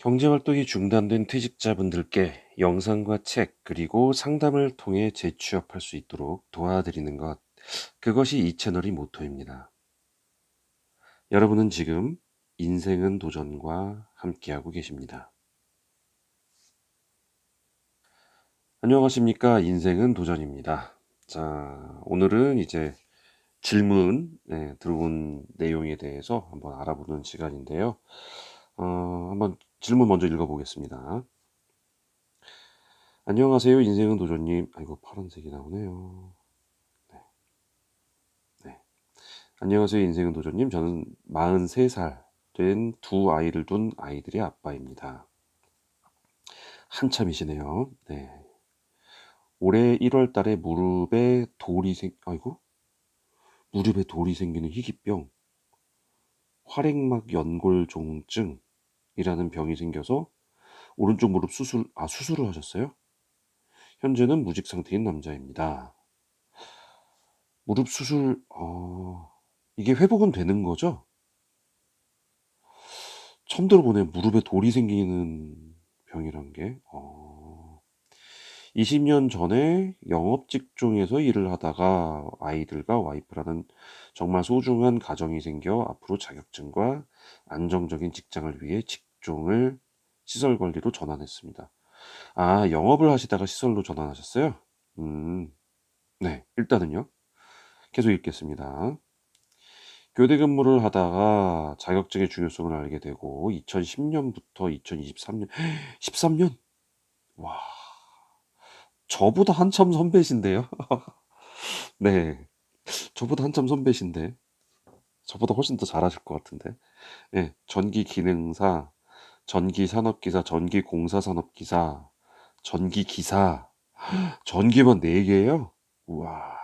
경제활동이 중단된 퇴직자분들께 영상과 책, 그리고 상담을 통해 재취업할 수 있도록 도와드리는 것. 그것이 이 채널의 모토입니다. 여러분은 지금 인생은 도전과 함께하고 계십니다. 안녕하십니까. 인생은 도전입니다. 자, 오늘은 이제 질문, 들어온 내용에 대해서 한번 알아보는 시간인데요. 한번 질문 먼저 읽어보겠습니다. 안녕하세요. 인생은 도전님. 아이고, 파란색이 나오네요. 네. 안녕하세요. 인생은 도전님. 저는 43살 된 두 아이를 둔 아이들의 아빠입니다. 한참이시네요. 네. 올해 1월 달에 무릎에 돌이 생기는 희귀병, 활액막 연골종증이라는 병이 생겨서 오른쪽 무릎 수술을 하셨어요? 현재는 무직 상태인 남자입니다. 무릎 수술, 이게 회복은 되는 거죠? 처음 들어보네. 무릎에 돌이 생기는 병이란 게. 20년 전에 영업 직종에서 일을 하다가 아이들과 와이프라는 정말 소중한 가정이 생겨 앞으로 자격증과 안정적인 직장을 위해 직종을 시설 관리로 전환했습니다. 아, 영업을 하시다가 시설로 전환하셨어요? 네. 일단은요. 계속 읽겠습니다. 교대 근무를 하다가 자격증의 중요성을 알게 되고 2010년부터 2023년 13년? 와, 저보다 한참 선배신데요. 네. 저보다 한참 선배신데 저보다 훨씬 더 잘하실 것 같은데. 네. 전기 기능사, 전기 산업기사, 전기 공사 산업기사, 전기 기사. 전기만 4개예요? 우와.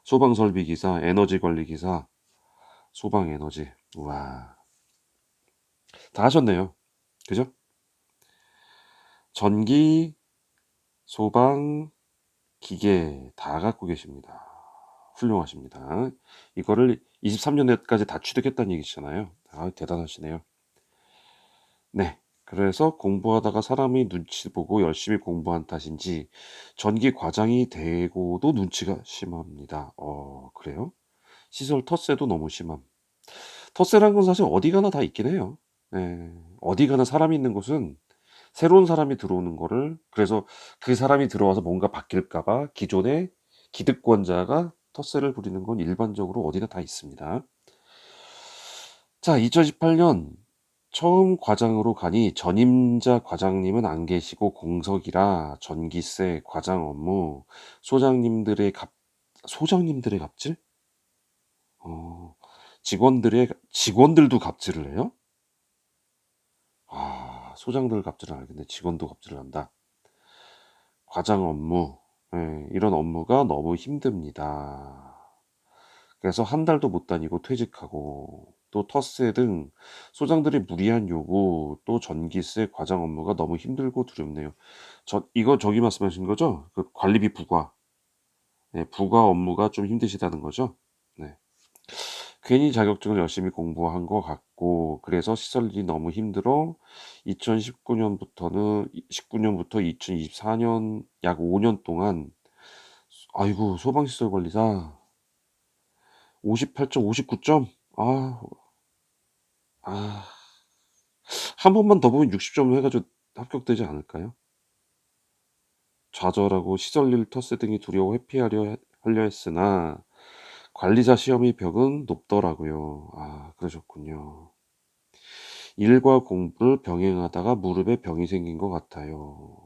소방 설비 기사, 에너지 관리 기사, 소방 에너지. 우와. 다 하셨네요. 그죠? 전기, 소방, 기계 다 갖고 계십니다. 훌륭하십니다. 이거를 23년에까지 다 취득했다는 얘기잖아요. 아, 대단하시네요. 네. 그래서 공부하다가 사람이 눈치 보고 열심히 공부한 탓인지 전기 과장이 되고도 눈치가 심합니다. 그래요? 시설 텃세도 너무 심함. 텃세란 건 사실 어디 가나 다 있긴 해요. 예. 어디 가나 사람이 있는 곳은 새로운 사람이 들어오는 거를, 그래서 그 사람이 들어와서 뭔가 바뀔까 봐 기존의 기득권자가 텃세를 부리는 건 일반적으로 어디나 다 있습니다. 자, 2018년 처음 과장으로 가니 전임자 과장님은 안 계시고 공석이라 전기세, 과장 업무, 소장님들의 갑질? 어, 직원들도 갑질을 해요? 아, 소장들 갑질은 알겠네. 직원도 갑질을 한다. 과장 업무, 이런 업무가 너무 힘듭니다. 그래서 한 달도 못 다니고 퇴직하고, 또 텃세 등 소장들의 무리한 요구, 또 전기세, 과장 업무가 너무 힘들고 두렵네요. 이거 저기 말씀하신 거죠? 그 관리비 부과. 네, 부과 업무가 좀 힘드시다는 거죠? 네. 괜히 자격증을 열심히 공부한 것 같고, 그래서 시설 일이 너무 힘들어 19년부터 2024년 약 5년 동안, 아이고, 소방시설 관리사 58점, 59점? 아, 아, 한 번만 더 보면 60점 해가지고 합격되지 않을까요? 좌절하고 시설일 텃세 등이 두려워 하려 했으나 관리자 시험의 벽은 높더라고요. 아, 그러셨군요. 일과 공부를 병행하다가 무릎에 병이 생긴 것 같아요.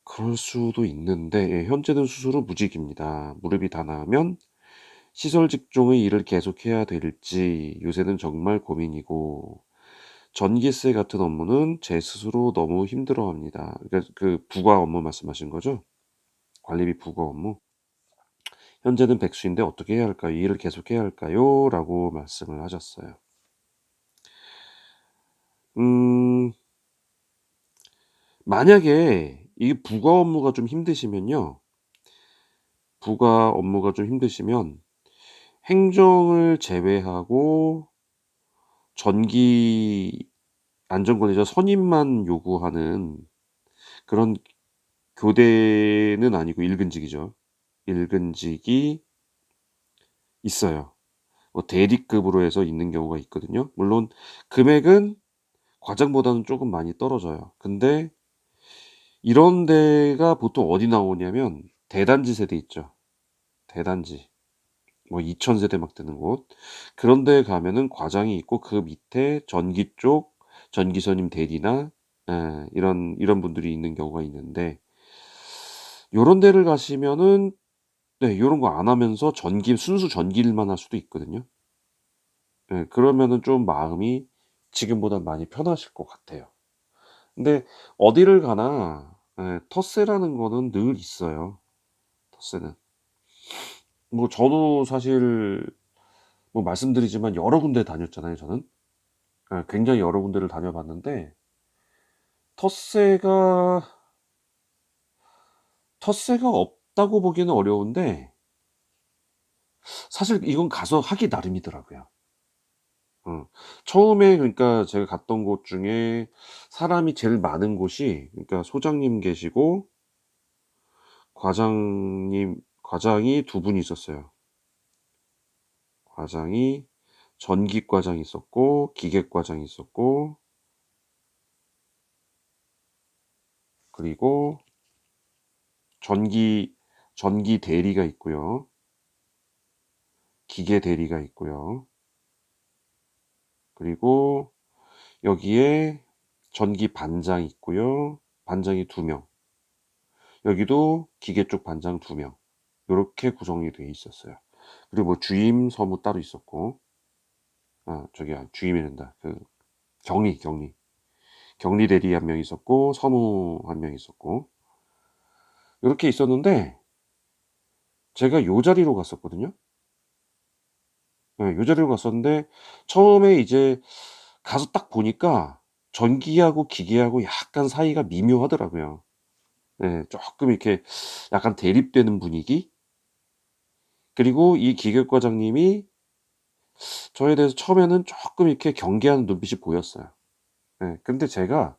그럴 수도 있는데, 현재는 수술 후 무직입니다. 무릎이 다 나으면 시설 직종의 일을 계속해야 될지 요새는 정말 고민이고, 전기세 같은 업무는 제 스스로 너무 힘들어합니다. 그러니까 그 부가 업무 말씀하신 거죠? 관리비 부가 업무. 현재는 백수인데 어떻게 해야 할까요? 이 일을 계속해야 할까요? 라고 말씀을 하셨어요. 음, 만약에 이 부가 업무가 좀 힘드시면요. 부가 업무가 좀 힘드시면 행정을 제외하고 전기 안전관리자 선임만 요구하는 그런 교대는 아니고 일근직이죠. 일근직이 있어요. 뭐 대리급으로 해서 있는 경우가 있거든요. 물론 금액은 과장보다는 조금 많이 떨어져요. 근데 이런 데가 보통 어디 나오냐면 대단지 세대 있죠. 대단지. 뭐 2000세대 막 되는 곳. 그런 데 가면은 과장이 있고 그 밑에 전기 쪽 전기선임 대리나 이런 분들이 있는 경우가 있는데 요런 데를 가시면은 네 요런 거 안 하면서 순수 전기 일만 할 수도 있거든요. 예 그러면은 좀 마음이 지금보단 많이 편하실 것 같아요. 근데 어디를 가나 텃세라는 거는 늘 있어요, 텃세는. 뭐 저도 사실 뭐 말씀드리지만 여러 군데 다녔잖아요, 저는. 굉장히 여러 군데를 다녀봤는데 텃세가 텃세가 없다고 보기는 어려운데 사실 이건 가서 하기 나름이더라고요. 어. 처음에 그러니까 제가 갔던 곳 중에 사람이 제일 많은 곳이 그러니까 소장님 계시고 과장이 두 분이 있었어요. 과장이 전기과장이 있었고 기계과장이 있었고 그리고 전기 전기 대리가 있고요. 기계 대리가 있고요. 그리고 여기에 전기 반장 있고요. 반장이 2명. 여기도 기계 쪽 반장 2명. 요렇게 구성이 돼 있었어요. 그리고 뭐 주임 서무 따로 있었고. 주임이란다. 그 격리 대리 한 명 있었고 서무 한 명 있었고. 요렇게 있었는데 제가 요 자리로 갔었거든요. 요 자리로 갔었는데 처음에 이제 가서 딱 보니까 전기하고 기계하고 약간 사이가 미묘하더라고요. 예. 쪼끔 이렇게 약간 대립되는 분위기? 그리고 이 기계과장님이 저에 대해서 처음에는 쪼끔 이렇게 경계하는 눈빛이 보였어요. 예. 근데 제가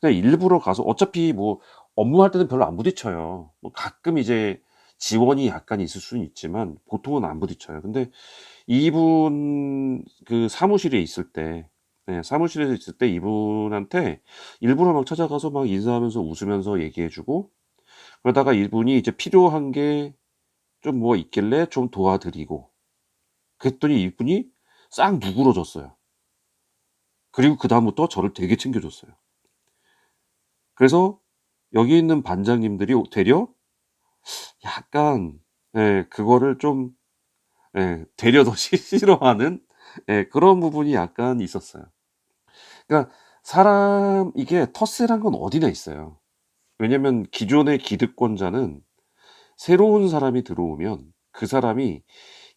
그냥 일부러 가서 어차피 뭐 업무할 때는 별로 안 부딪혀요. 뭐 가끔 이제 지원이 약간 있을 수는 있지만 보통은 안 부딪혀요. 근데 이분 그 사무실에 있을 때 사무실에 있을 때 이분한테 일부러 막 찾아가서 막 인사하면서 웃으면서 얘기해 주고 그러다가 이분이 이제 필요한 게 좀 뭐 있길래 좀 도와드리고 그랬더니 이분이 싹 누그러졌어요. 그리고 그다음부터 저를 되게 챙겨 줬어요. 그래서 여기 있는 반장님들이 되려 약간 그거를 좀 되려 더 싫어하는 그런 부분이 약간 있었어요. 그러니까 이게 텃세란 건 어디나 있어요. 왜냐면 기존의 기득권자는 새로운 사람이 들어오면 그 사람이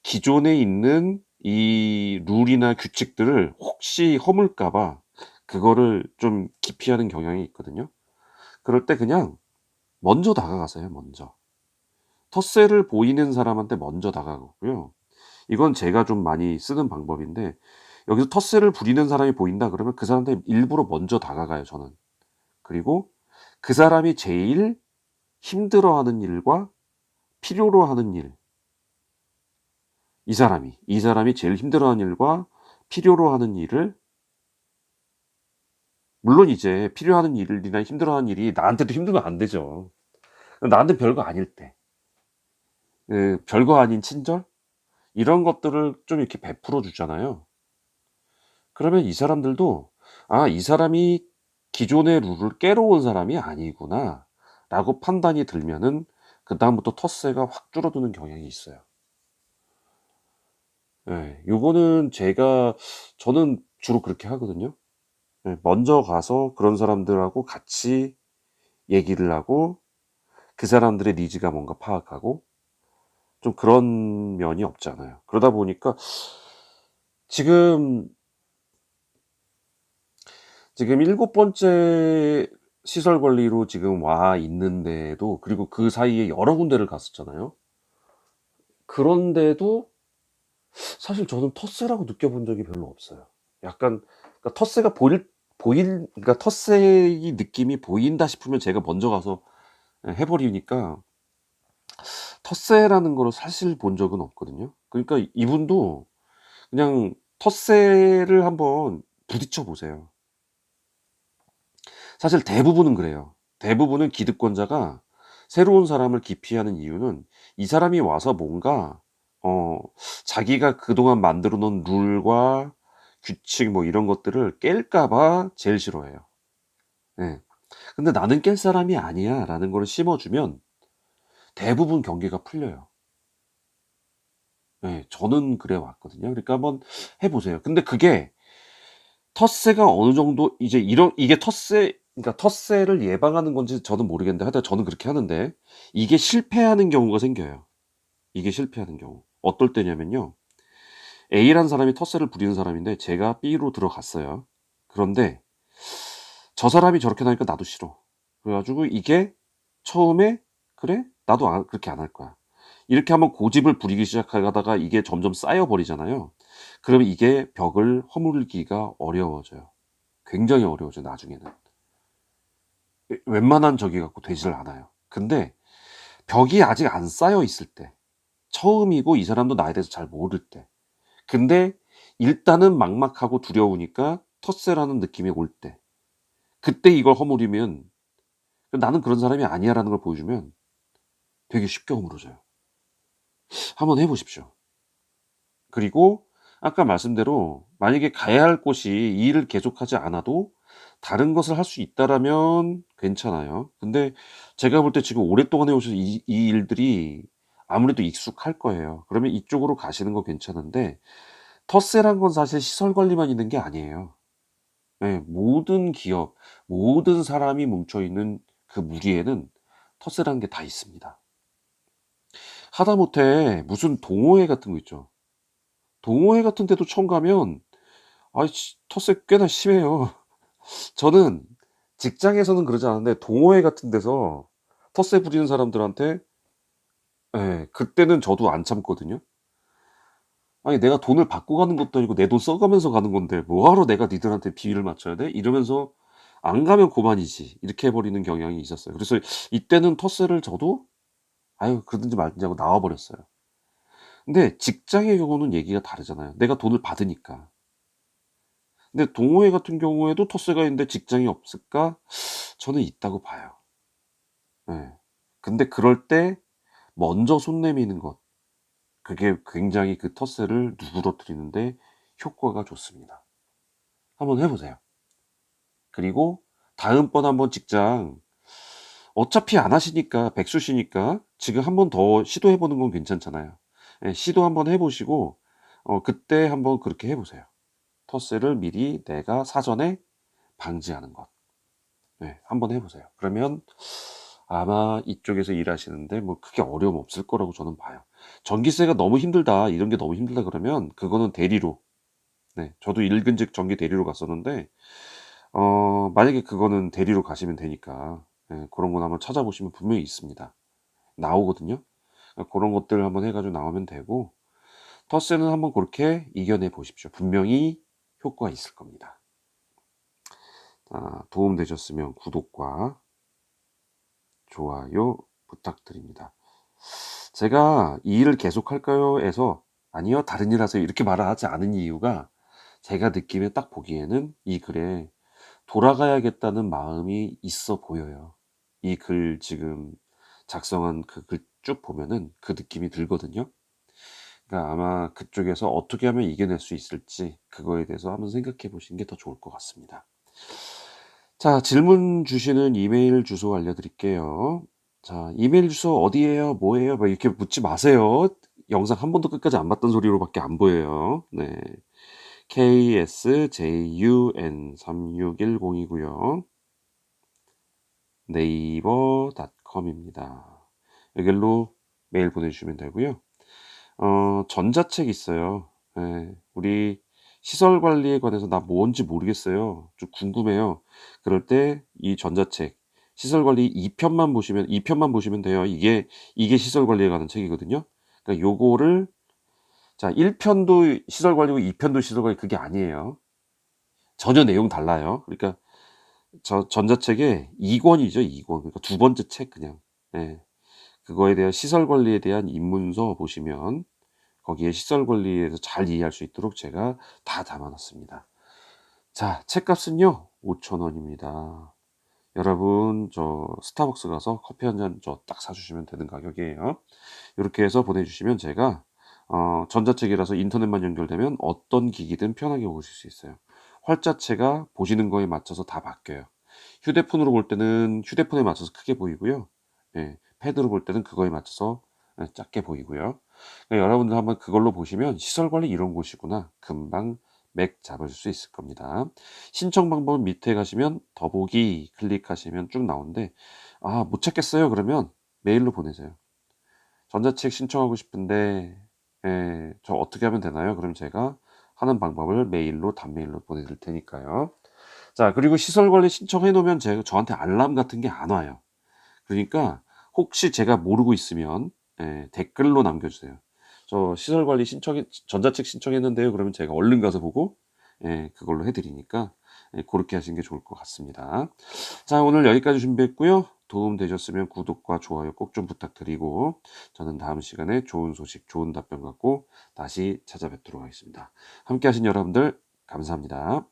기존에 있는 이 룰이나 규칙들을 혹시 허물까 봐 그거를 좀 기피하는 경향이 있거든요. 그럴 때 그냥 먼저 다가가세요, 먼저. 텃세를 보이는 사람한테 먼저 다가가고요. 이건 제가 좀 많이 쓰는 방법인데 여기서 텃세를 부리는 사람이 보인다 그러면 그 사람한테 일부러 먼저 다가가요, 저는. 그리고 그 사람이 제일 힘들어하는 일과 필요로 하는 일, 이 사람이 제일 힘들어하는 일과 필요로 하는 일을 물론 이제 필요하는 일이나 힘들어하는 일이 나한테도 힘들면 안 되죠. 나한테 별거 아닐 때. 별거 아닌 친절? 이런 것들을 좀 이렇게 베풀어 주잖아요. 그러면 이 사람들도 '아 이 사람이 기존의 룰을 깨러 온 사람이 아니구나.'라고 판단이 들면은 그다음부터 텃세가 확 줄어드는 경향이 있어요. 요거는 저는 주로 그렇게 하거든요. 먼저 가서 그런 사람들하고 같이 얘기를 하고 그 사람들의 니즈가 뭔가 파악하고 좀 그런 면이 없지 않아요. 그러다 보니까 지금 지금 7 번째 시설 관리로 지금 와 있는데도 그리고 그 사이에 여러 군데를 갔었잖아요. 그런데도 사실 저는 텃세라고 느껴본 적이 별로 없어요. 약간 그러니까 텃세가 보일 그러니까 텃세의 느낌이 보인다 싶으면 제가 먼저 가서 해버리니까 텃세라는 거를 사실 본 적은 없거든요. 그러니까 이분도 그냥 텃세를 한번 부딪혀 보세요. 사실 대부분은 그래요. 대부분은 기득권자가 새로운 사람을 기피하는 이유는 이 사람이 와서 뭔가 어 자기가 그동안 만들어 놓은 룰과 규칙 뭐 이런 것들을 깰까 봐 제일 싫어해요. 예. 근데 '나는 깰 사람이 아니야.'라는 거를 심어 주면 대부분 경계가 풀려요. 예. 저는 그래 왔거든요. 그러니까 한번 해 보세요. 근데 그게 텃세가 어느 정도 이제 이게 텃세, 그러니까 텃세를 예방하는 건지 저는 모르겠는데 하여튼 저는 그렇게 하는데 이게 실패하는 경우가 생겨요. 이게 실패하는 경우. 어떨 때냐면요. A라는 사람이 텃세를 부리는 사람인데 제가 B로 들어갔어요. 그런데 저 사람이 저렇게 나니까 나도 싫어. 그래 가지고 이게 처음에 '그래? 나도 그렇게 안 할 거야.' 이렇게 한번 고집을 부리기 시작하다가 이게 점점 쌓여 버리잖아요. 그러면 이게 벽을 허물기가 어려워져요. 굉장히 어려워져요 나중에는. 웬만한 저기 갖고 되지를 않아요. 근데 벽이 아직 안 쌓여 있을 때, 처음이고 이 사람도 나에 대해서 잘 모를 때, 근데 일단은 막막하고 두려우니까 텃세라는 느낌이 올 때, 그때 이걸 허물이면 '나는 그런 사람이 아니야.'라는 걸 보여주면 되게 쉽게 허물어져요. 한번 해 보십시오. 그리고 아까 말씀대로 만약에 가야 할 곳이 이 일을 계속하지 않아도 다른 것을 할 수 있다라면 괜찮아요. 근데 제가 볼 때 지금 오랫동안 해 오셔서 이 일들이 아무래도 익숙할 거예요. 그러면 이쪽으로 가시는 거 괜찮은데 텃세란 건 사실 시설 관리만 있는 게 아니에요. 예. 모든 기업, 모든 사람이 뭉쳐 있는 그 무리에는 텃세라는 게 다 있습니다. 하다못해 무슨 동호회 같은 거 있죠. 동호회 같은 데도 처음 가면 텃세 꽤나 심해요. 저는 직장에서는 그러지 않은데 동호회 같은 데서 텃세 부리는 사람들한테 예 그때는 저도 안 참거든요. 아니 내가 돈을 받고 가는 것도 아니고 내 돈 써 가면서 가는 건데 뭐하러 내가 니들한테 비위를 맞춰야 돼? 이러면서 "안 가면 고만이지." 이렇게 해 버리는 경향이 있었어요. 그래서 이때는 텃세를 저도 아유 그러든지 말든지 하고 나와 버렸어요. 근데 직장의 경우는 얘기가 다르잖아요. 내가 돈을 받으니까. 근데 동호회 같은 경우에도 텃세가 있는데 직장이 없을까? 저는 있다고 봐요. 예. 근데 그럴 때 먼저 손 내미는 것, 그게 굉장히 그 텃세를 누그러뜨리는 데 효과가 좋습니다. 한번 해 보세요. 그리고 다음번 한번 직장 어차피 안 하시니까 백수시니까 지금 한번 더 시도해 보는 건 괜찮잖아요. 예 시도 한번 해 보시고 그때 한번 그렇게 해 보세요. 텃세를 미리 내가 사전에 방지하는 것. 네. 한번 해 보세요. 그러면 아마 이쪽에서 일하시는데 뭐 크게 어려움 없을 거라고 저는 봐요. "전기세가 너무 힘들다. 이런 게 너무 힘들다." 그러면 그거는 대리로, 네 저도 일근직 전기 대리로 갔었는데 만약에 그거는 대리로 가시면 되니까 예 고런 건 한번 찾아보시면 분명히 있습니다. 나오거든요. 고런 것들 한번 해 가지고 나오면 되고 텃세는 한번 고렇게 이겨내 보십시오. 분명히 효과가 있을 겁니다. 도움 되셨으면 구독과 좋아요 부탁드립니다. 제가 "이 일을 계속할까요?"에서 "아니요. 다른 일 하세요." 이렇게 말을 하지 않은 이유가 제가 느낌에 딱 보기에는 이 글에 돌아가야겠다는 마음이 있어 보여요. 이 글 지금 작성한 그 글 쭉 보면은 그 느낌이 들거든요. 그러니까 아마 그쪽에서 어떻게 하면 이겨낼 수 있을지 그거에 대해서 한번 생각해 보시는 게 더 좋을 것 같습니다. 자 질문 주시는 이메일 주소 알려드릴게요. 자 "이메일 주소 어디예요? 뭐예요?" 막 이렇게 묻지 마세요. 영상 한 번도 끝까지 안 봤던 소리로밖에 안 보여요. 네. ksjun36102고요. 네이버닷컴입니다. 여기로 메일 보내주시면 되고요. 전자책 있어요. 예. 우리 시설 관리에 관해서 나 뭔지 모르겠어요. 좀 궁금해요. 그럴 때 이 전자책 시설 관리 2 편만 보시면 돼요. 이게 시설 관리에 관한 책이거든요. 그러니까 요거를 자 1 편도 시설 관리고 2 편도 시설 관리 그게 아니에요. 전혀 내용 달라요. 그러니까 전자책의 2권이죠, 2권. 그러니까 두 번째 책 그냥. 예. 그거에 대한 시설 관리에 대한 입문서 보시면 거기에 시설 관리에 대해서 잘 이해할 수 있도록 제가 다 담아 놨습니다. 자, 책값은요 5천 원입니다. 여러분 스타벅스 가서 커피 한 잔 딱 사 주시면 되는 가격이에요. 요렇게 해서 보내 주시면 제가 전자책이라서 인터넷만 연결되면 어떤 기기든 편하게 보실 수 있어요. 활자체가 보시는 거에 맞춰서 다 바뀌어요. 휴대폰으로 볼 때는 휴대폰에 맞춰서 크게 보이고요. 예. 패드로 볼 때는 그거에 맞춰서 작게 보이고요. 그러니까 여러분들 한번 그걸로 보시면 '시설 관리 이런 곳이구나.' 금방 맥 잡을 수 있을 겁니다. 신청 방법은 밑에 가시면 더보기 클릭하시면 쭉 나오는데 '아 못 찾겠어요.' 그러면 메일로 보내세요. "전자책 신청하고 싶은데 저 어떻게 하면 되나요?" 그럼 제가 하는 방법을 메일로 단메일로 보내 드릴 테니까요. 자, 그리고 시설 관리 신청해 놓으면 제가 저한테 알람 같은 게 안 와요. 그러니까 혹시 제가 모르고 있으면 댓글로 남겨 주세요. "저 시설 관리 전자책 신청했는데요." 그러면 제가 얼른 가서 보고 그걸로 해 드리니까 고렇게 하시는 게 좋을 것 같습니다. 자, 오늘 여기까지 준비했고요. 도움 되셨으면 구독과 좋아요 꼭 좀 부탁드리고 저는 다음 시간에 좋은 소식, 좋은 답변 갖고 다시 찾아뵙도록 하겠습니다. 함께 하신 여러분들 감사합니다.